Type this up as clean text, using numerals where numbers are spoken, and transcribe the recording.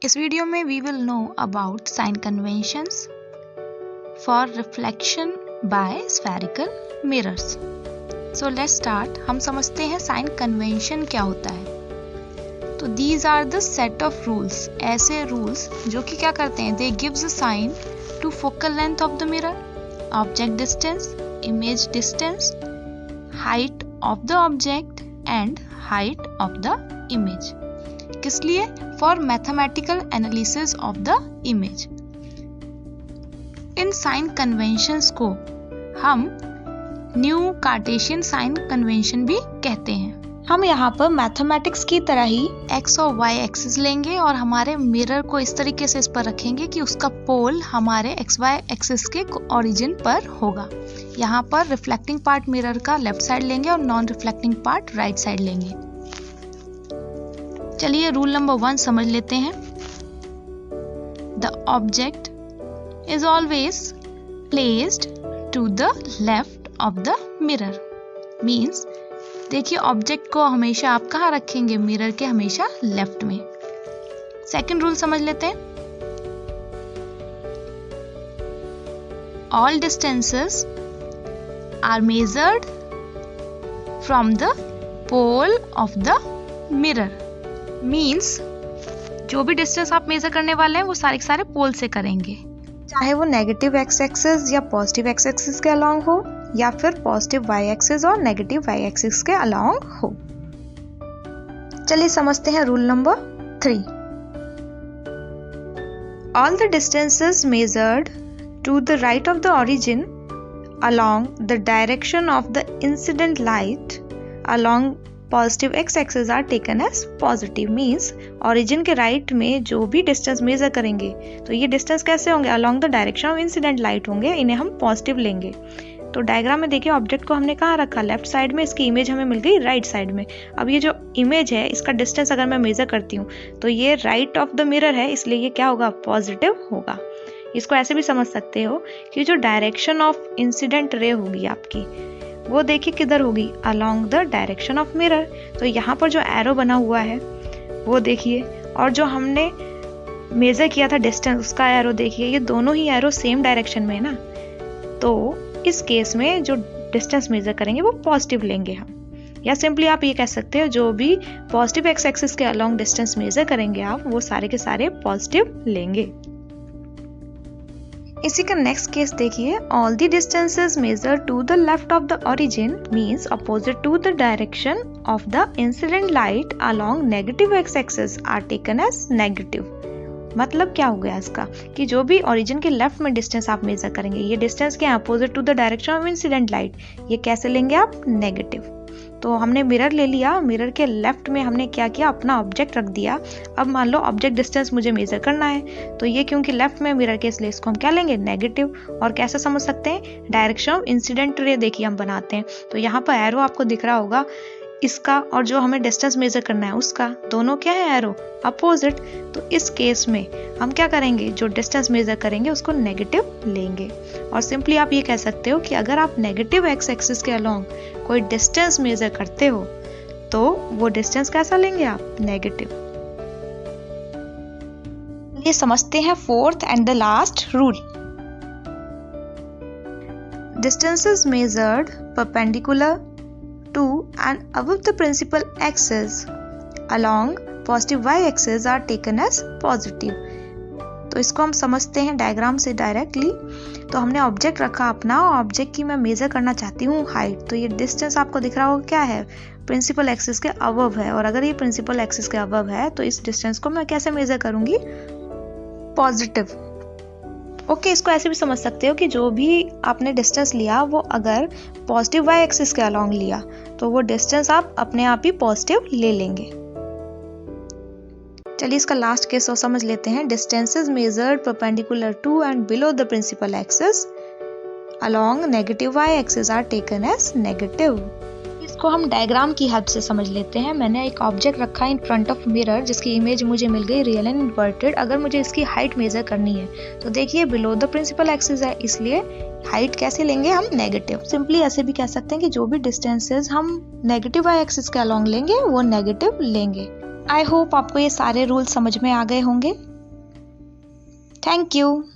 इस वीडियो में we will know about sign conventions for reflection by spherical mirrors. So let's start. हम समझते हैं साइन कन्वेंशन क्या होता है। तो these are the set of rules, ऐसे रूल्स जो कि क्या करते हैं, they gives a sign to focal length of the mirror, object distance, image distance, height of the object and height of the image. किस लिए? For mathematical analysis of the image. In sign conventions को हम new Cartesian sign convention भी कहते हैं। हम यहाँ पर मैथमेटिक्स की तरह ही एक्स और वाई एक्सिस लेंगे और हमारे मिरर को इस तरीके से इस पर रखेंगे कि उसका पोल हमारे एक्स वाई एक्सिस के ओरिजिन पर होगा। यहाँ पर रिफ्लेक्टिंग पार्ट मिरर का लेफ्ट साइड लेंगे और non reflecting part right side लेंगे। चलिए रूल नंबर 1 समझ लेते हैं। The object is always placed to the left of the mirror. Means देखिए, ऑब्जेक्ट को हमेशा आप कहाँ रखेंगे? मिरर के हमेशा लेफ्ट में। सेकंड रूल समझ लेते हैं। All distances are measured from the pole of the mirror. Means जो भी डिस्टेंस आप मेजर करने वाले हैं वो सारे के सारे पोल से करेंगे, चाहे वो नेगेटिव एक्स एक्सिस या पॉजिटिव एक्स एक्सिस के अलोंग हो या फिर पॉजिटिव वाई एक्सिस और नेगेटिव वाई एक्सिस के अलोंग हो। चलिए समझते हैं rule number 3। All the distances measured to the right of the origin along the direction of the incident light along positive x axis are taken as positive। means origin के right में जो भी distance measure करेंगे तो ये distance कैसे होंगे? along the direction of incident light होंगे, इन्हें हम positive लेंगे। तो डायग्राम में देखिए, ऑब्जेक्ट को हमने कहाँ रखा? लेफ्ट साइड में। इसकी इमेज हमें मिल गई राइट साइड में। अब ये जो इमेज है इसका डिस्टेंस अगर मैं मेजर करती हूँ तो ये राइट ऑफ द मिरर है, इसलिए ये क्या होगा? पॉजिटिव होगा। इसको ऐसे भी समझ सकते हो कि जो डायरेक्शन ऑफ इंसिडेंट रे होगी आपकी, वो देखिए किधर होगी? Along the direction of mirror. तो यहाँ पर जो एरो बना हुआ है वो देखिए, और जो हमने मेजर किया था डिस्टेंस, उसका एरो देखिए, ये दोनों ही एरो सेम डायरेक्शन में है ना। तो इस केस में जो डिस्टेंस मेजर करेंगे वो पॉजिटिव लेंगे हम, या सिंपली आप ये कह सकते हो जो भी पॉजिटिव एक्स एक्सिस के अलोंग डिस्टेंस मेजर करेंगे आप, वो सारे के सारे पॉजिटिव लेंगे। इसी का नेक्स्ट केस देखिए। All the distances measure to the left of the origin means opposite to the direction of the incident light along negative x axis are taken as negative. मतलब क्या हो गया इसका? कि जो भी ओरिजिन के लेफ्ट में डिस्टेंस आप मेजर करेंगे, ये डिस्टेंस क्या है? Opposite to the direction of incident light, ये कैसे लेंगे आप? नेगेटिव। तो हमने मिरर ले लिया, मिरर के लेफ्ट में हमने क्या किया? अपना ऑब्जेक्ट रख दिया। अब मान लो ऑब्जेक्ट डिस्टेंस मुझे मेजर करना है, तो ये क्योंकि लेफ्ट में मिरर के, इसलिए इसको हम क्या लेंगे? नेगेटिव। और कैसे समझ सकते हैं? डायरेक्शन ऑफ इंसिडेंट रे देखिए हम बनाते हैं, तो यहाँ पर एरो आपको दिख रहा होगा, इसका और जो हमें डिस्टेंस मेजर करना है उसका, दोनों क्या है? Arrow opposite. तो इस केस में हम क्या करेंगे? जो डिस्टेंस मेजर करेंगे उसको नेगेटिव लेंगे। और सिंपली आप ये कह सकते हो कि अगर आप नेगेटिव एक्स एक्सिस के अलोंग कोई डिस्टेंस मेजर करते हो तो वो डिस्टेंस कैसा लेंगे आप? नेगेटिव। ये समझते हैं fourth and the last rule. Distances measured perpendicular to and above the principal axis along positive y axis are taken as positive। तो इसको हम समझते हैं डायग्राम से डायरेक्टली। तो हमने ऑब्जेक्ट रखा अपना, ऑब्जेक्ट की मैं मेजर करना चाहती हूँ हाइट, तो ये डिस्टेंस आपको दिख रहा होगा क्या है? प्रिंसिपल एक्सिस के अबव है। और अगर ये प्रिंसिपल एक्सिस के अबव है तो इस डिस्टेंस को मैं कैसे मेजर करूंगी? पॉजिटिव। ओके, इसको ऐसे भी समझ सकते हो कि जो भी आपने डिस्टेंस लिया वो अगर पॉजिटिव वाई एक्सिस के अलोंग लिया तो वो डिस्टेंस आप अपने आप ही पॉजिटिव ले लेंगे। चलिए इसका लास्ट केस और समझ लेते हैं। Distances measured perpendicular to and below the principal axis along negative y axis are taken as negative. इसको हम डायग्राम की हेल्प से समझ लेते हैं। मैंने एक ऑब्जेक्ट रखा है इन फ्रंट ऑफ मिरर, जिसकी इमेज मुझे मिल गई रियल एंड इन्वर्टेड। अगर मुझे इसकी हाइट मेजर करनी है तो देखिए बिलो द प्रिंसिपल एक्सिस है, इसलिए हाइट कैसे लेंगे हम? नेगेटिव। सिंपली ऐसे भी कह सकते हैं कि जो भी डिस्टेंसेस हम नेगेटिव वाई एक्सिस के अलोंग लेंगे वो नेगेटिव लेंगे। आई होप आपको ये सारे रूल समझ में आ गए होंगे। Thank you.